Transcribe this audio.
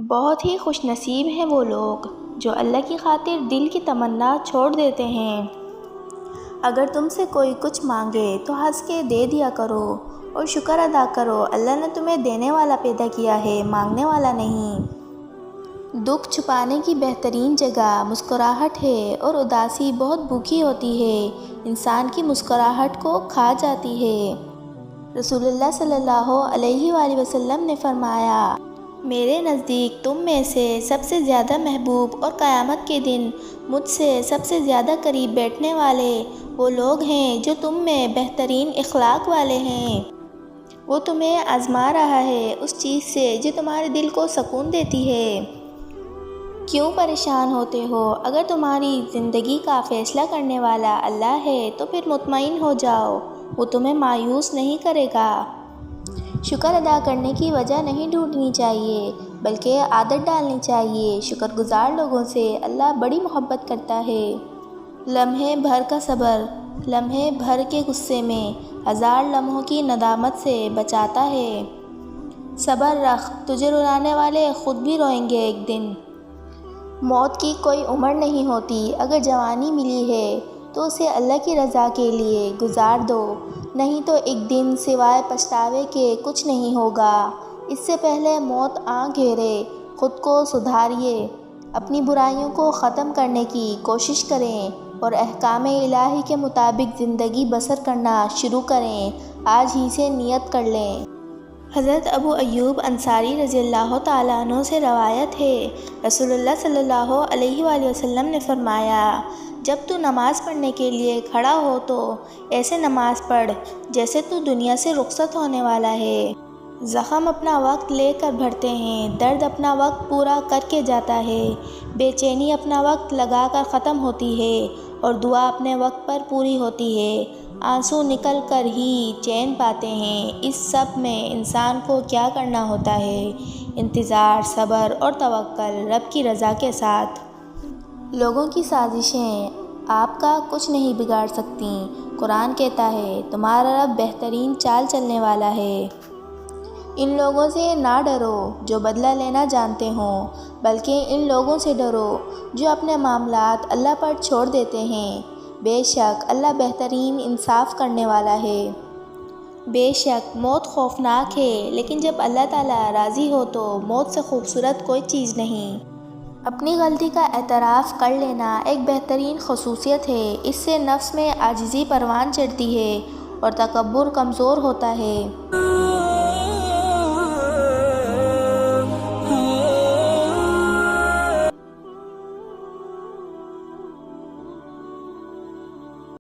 بہت ہی خوش نصیب ہیں وہ لوگ جو اللہ کی خاطر دل کی تمنا چھوڑ دیتے ہیں۔ اگر تم سے کوئی کچھ مانگے تو ہنس کے دے دیا کرو اور شکر ادا کرو، اللہ نے تمہیں دینے والا پیدا کیا ہے، مانگنے والا نہیں۔ دکھ چھپانے کی بہترین جگہ مسکراہٹ ہے اور اداسی بہت بھوکی ہوتی ہے، انسان کی مسکراہٹ کو کھا جاتی ہے۔ رسول اللہ صلی اللہ علیہ وآلہ وسلم نے فرمایا، میرے نزدیک تم میں سے سب سے زیادہ محبوب اور قیامت کے دن مجھ سے سب سے زیادہ قریب بیٹھنے والے وہ لوگ ہیں جو تم میں بہترین اخلاق والے ہیں۔ وہ تمہیں آزما رہا ہے اس چیز سے جو تمہارے دل کو سکون دیتی ہے۔ کیوں پریشان ہوتے ہو؟ اگر تمہاری زندگی کا فیصلہ کرنے والا اللہ ہے تو پھر مطمئن ہو جاؤ، وہ تمہیں مایوس نہیں کرے گا۔ شکر ادا کرنے کی وجہ نہیں ڈھونڈنی چاہیے بلکہ عادت ڈالنی چاہیے۔ شکر گزار لوگوں سے اللہ بڑی محبت کرتا ہے۔ لمحے بھر کا صبر لمحے بھر کے غصے میں ہزار لمحوں کی ندامت سے بچاتا ہے۔ صبر رکھ، تجھے رلانے والے خود بھی روئیں گے ایک دن۔ موت کی کوئی عمر نہیں ہوتی، اگر جوانی ملی ہے تو اسے اللہ کی رضا کے لیے گزار دو، نہیں تو ایک دن سوائے پچھتاوے کے کچھ نہیں ہوگا۔ اس سے پہلے موت آ گھیرے خود کو سدھاریے، اپنی برائیوں کو ختم کرنے کی کوشش کریں اور احکام الہی کے مطابق زندگی بسر کرنا شروع کریں۔ آج ہی سے نیت کر لیں۔ حضرت ابو ایوب انصاری رضی اللہ تعالیٰ عنہ سے روایت ہے، رسول اللہ صلی اللہ علیہ وآلہ وسلم نے فرمایا، جب تو نماز پڑھنے کے لیے کھڑا ہو تو ایسے نماز پڑھ جیسے تو دنیا سے رخصت ہونے والا ہے۔ زخم اپنا وقت لے کر بھرتے ہیں، درد اپنا وقت پورا کر کے جاتا ہے، بے چینی اپنا وقت لگا کر ختم ہوتی ہے اور دعا اپنے وقت پر پوری ہوتی ہے۔ آنسو نکل کر ہی چین پاتے ہیں۔ اس سب میں انسان کو کیا کرنا ہوتا ہے؟ انتظار، صبر اور توکل رب کی رضا کے ساتھ۔ لوگوں کی سازشیں آپ کا کچھ نہیں بگاڑ سکتیں۔ قرآن کہتا ہے، تمہارا رب بہترین چال چلنے والا ہے۔ ان لوگوں سے نہ ڈرو جو بدلہ لینا جانتے ہوں، بلکہ ان لوگوں سے ڈرو جو اپنے معاملات اللہ پر چھوڑ دیتے ہیں۔ بے شک اللہ بہترین انصاف کرنے والا ہے۔ بے شک موت خوفناک ہے، لیکن جب اللہ تعالیٰ راضی ہو تو موت سے خوبصورت کوئی چیز نہیں۔ اپنی غلطی کا اعتراف کر لینا ایک بہترین خصوصیت ہے، اس سے نفس میں عاجزی پروان چڑھتی ہے اور تکبر کمزور ہوتا ہے۔